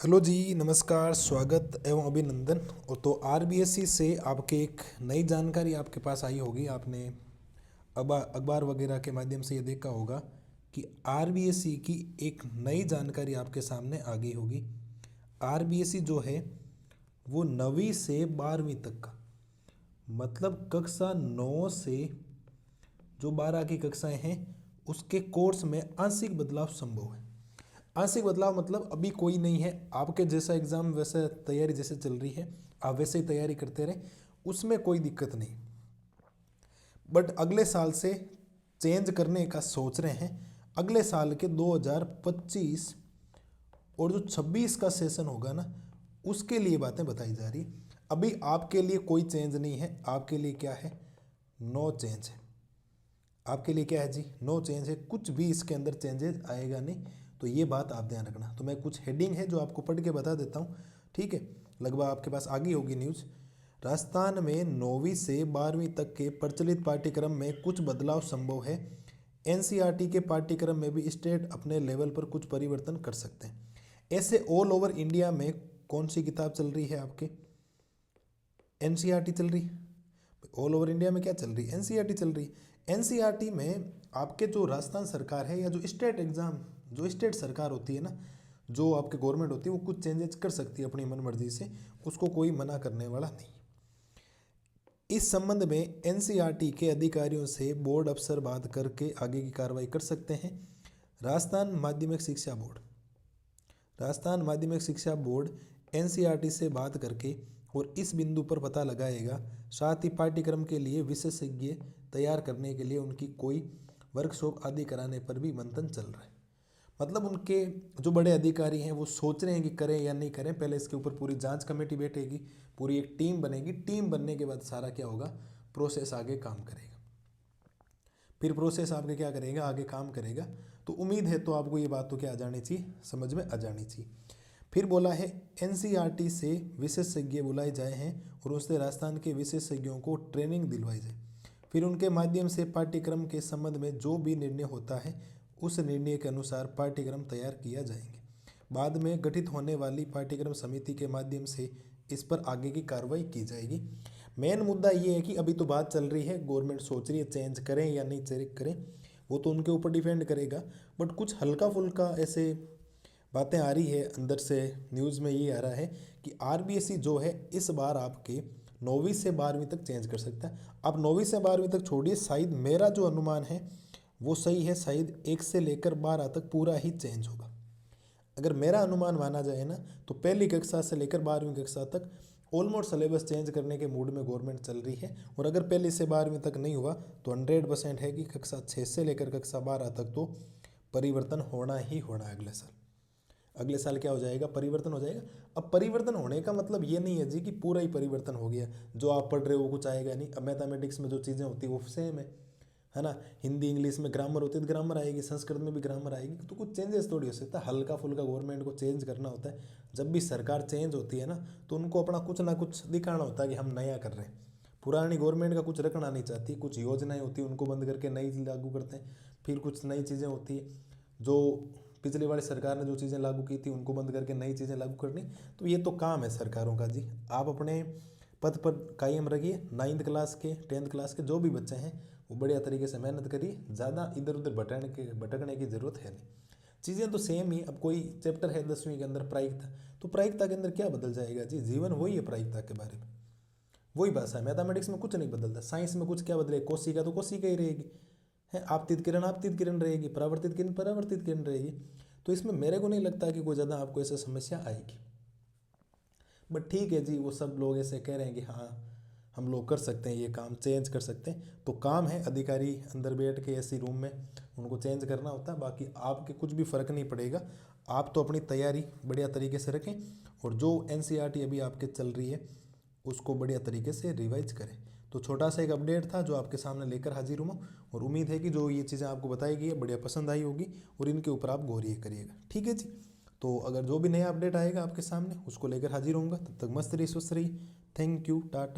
Hello जी, नमस्कार, स्वागत एवं अभिनंदन। तो आरबीएससी से आपके एक नई जानकारी आपके पास आई होगी। आपने अखबार वगैरह के माध्यम से ये देखा होगा कि आरबीएससी की एक नई जानकारी आपके सामने आ गई होगी। आरबीएससी जो है वो 9वीं से 12वीं तक का, मतलब कक्षा 9 से जो 12 की कक्षाएं हैं उसके कोर्स में आंशिक बदलाव संभव है। आंशिक बदलाव मतलब अभी कोई नहीं है, आपके जैसा एग्जाम वैसे तैयारी जैसे चल रही है आप वैसे ही तैयारी करते रहें, उसमें कोई दिक्कत नहीं। बट अगले साल से चेंज करने का सोच रहे हैं। अगले साल के 2025 और जो 26 का सेशन होगा ना, उसके लिए बातें बताई जा रही है। अभी आपके लिए कोई चेंज नहीं है, आपके लिए क्या है, नो चेंज है। आपके लिए क्या है जी, नो चेंज है। कुछ भी इसके अंदर चेंजेस आएगा नहीं, तो ये बात आप ध्यान रखना। तो मैं कुछ हेडिंग है जो आपको पढ़ के बता देता हूँ, ठीक है। लगभग आपके पास आ गई होगी न्यूज़। राजस्थान में 9वीं से 12वीं तक के प्रचलित पाठ्यक्रम में कुछ बदलाव संभव है। एनसीईआरटी के पाठ्यक्रम में भी स्टेट अपने लेवल पर कुछ परिवर्तन कर सकते हैं। ऐसे ऑल ओवर इंडिया में कौन सी किताब चल रही है आपके, एनसीईआरटी चल रही है। ऑल ओवर इंडिया में क्या चल रही है, एनसीईआरटी चल रही है। एनसीईआरटी में आपके जो राजस्थान सरकार है या जो स्टेट एग्जाम, जो स्टेट सरकार होती है ना, जो आपके गवर्नमेंट होती है, वो कुछ चेंजेस कर सकती है अपनी मन मर्जी से, उसको कोई मना करने वाला नहीं। इस संबंध में एनसीईआरटी के अधिकारियों से बोर्ड अफसर बात करके आगे की कार्रवाई कर सकते हैं। राजस्थान माध्यमिक शिक्षा बोर्ड, राजस्थान माध्यमिक शिक्षा बोर्ड एनसीईआरटी से बात करके और इस बिंदु पर पता लगाएगा। साथ ही पाठ्यक्रम के लिए विशेषज्ञ तैयार करने के लिए उनकी कोई वर्कशॉप आदि कराने पर भी मंथन चल रहा है। मतलब उनके जो बड़े अधिकारी हैं वो सोच रहे हैं कि करें या नहीं करें। पहले इसके ऊपर पूरी जांच कमेटी बैठेगी, पूरी एक टीम बनेगी। टीम बनने के बाद सारा क्या होगा, प्रोसेस आगे काम करेगा। फिर प्रोसेस आपके क्या करेगा, आगे काम करेगा। तो उम्मीद है तो आपको ये बात तो क्या आ जानी चाहिए, समझ में आ जानी चाहिए। फिर बोला है एनसीईआरटी से विशेषज्ञ बुलाए जाए हैं और उससे राजस्थान के विशेषज्ञों को ट्रेनिंग दिलवाई जाए। फिर उनके माध्यम से पाठ्यक्रम के संबंध में जो भी निर्णय होता है उस निर्णय के अनुसार पाठ्यक्रम तैयार किया जाएंगे। बाद में गठित होने वाली पाठ्यक्रम समिति के माध्यम से इस पर आगे की कार्रवाई की जाएगी। मेन मुद्दा ये है कि अभी तो बात चल रही है, गवर्नमेंट सोच रही है चेंज करें या नहीं चेंज करें, वो तो उनके ऊपर डिपेंड करेगा। बट कुछ हल्का फुल्का ऐसे बातें आ रही है अंदर से, न्यूज़ में ये आ रहा है कि आरबीएससी जो है इस बार आपके 9वीं से 12वीं तक चेंज कर सकता है। आप 9वीं से 12वीं तक छोड़िए, शायद मेरा जो अनुमान है वो सही है, शायद 1 से लेकर 12 तक पूरा ही चेंज होगा। अगर मेरा अनुमान माना जाए ना, तो पहली कक्षा से लेकर 12वीं कक्षा तक ऑलमोस्ट सिलेबस चेंज करने के मूड में गवर्नमेंट चल रही है। और अगर पहली से 12वीं तक नहीं हुआ तो 100% है कि कक्षा 6 से लेकर कक्षा 12 तक तो परिवर्तन होना ही होना है। अगले साल क्या हो जाएगा, परिवर्तन हो जाएगा। अब परिवर्तन होने का मतलब ये नहीं है जी कि पूरा ही परिवर्तन हो गया, जो आप पढ़ रहे हो वो कुछ आएगा नहीं। अब मैथमेटिक्स में जो चीज़ें होती है वो सेम है ना। हिंदी इंग्लिश में ग्रामर होती है तो ग्रामर आएगी, संस्कृत में भी ग्रामर आएगी, तो कुछ चेंजेस थोड़ी हो सकता है। हल्का फुल्का गवर्नमेंट को चेंज करना होता है। जब भी सरकार चेंज होती है ना, तो उनको अपना कुछ ना कुछ दिखाना होता है कि हम नया कर रहे हैं। पुरानी गवर्नमेंट का कुछ रखना नहीं चाहती, कुछ योजनाएं होती है उनको बंद करके नई लागू करते हैं। फिर कुछ नई चीज़ें होती है, जो पिछली वाली सरकार ने जो चीज़ें लागू की थी उनको बंद करके नई चीज़ें लागू करनी। तो ये तो काम है सरकारों का जी। आप अपने पद पर कायम रखिए। 9th क्लास के 10th क्लास के जो भी बच्चे हैं वो बढ़िया तरीके से मेहनत करिए। ज़्यादा इधर उधर भटकने की ज़रूरत है नहीं। चीज़ें तो सेम ही। अब कोई चैप्टर है 10वीं के अंदर प्रायिकता, तो प्रायिकता के अंदर क्या बदल जाएगा जी, जीवन वही है प्रायिकता के बारे में, वही भाषा है। मैथमेटिक्स में कुछ नहीं बदलता, साइंस में कुछ क्या बदले, कोशिका तो कोशिका ही रहेगी है, आपतित किरण रहेगी, परावर्तित किरण रहेगी। तो इसमें मेरे को नहीं लगता कि कोई ज़्यादा आपको ऐसे समस्या आएगी। बट ठीक है जी, वो सब लोग ऐसे कह रहे हैं कि हाँ हम लोग कर सकते हैं, ये काम चेंज कर सकते हैं। तो काम है अधिकारी अंदर बैठ के ऐसी रूम में उनको चेंज करना होता है। बाकी आपके कुछ भी फ़र्क नहीं पड़ेगा। आप तो अपनी तैयारी बढ़िया तरीके से रखें और जो एनसीईआरटी अभी आपके चल रही है उसको बढ़िया तरीके से रिवाइज करें। तो छोटा सा एक अपडेट था जो आपके सामने लेकर हाजिर हूँ। और उम्मीद है कि जो ये चीज़ें आपको बताई गई है बढ़िया पसंद आई होगी और इनके ऊपर आप गौर करिएगा, ठीक है जी। तो अगर जो भी नया अपडेट आएगा आपके सामने उसको लेकर हाजिर होऊंगा। तब तक मस्त रहिए, स्वस्थ रहिए। Thank you, Tata.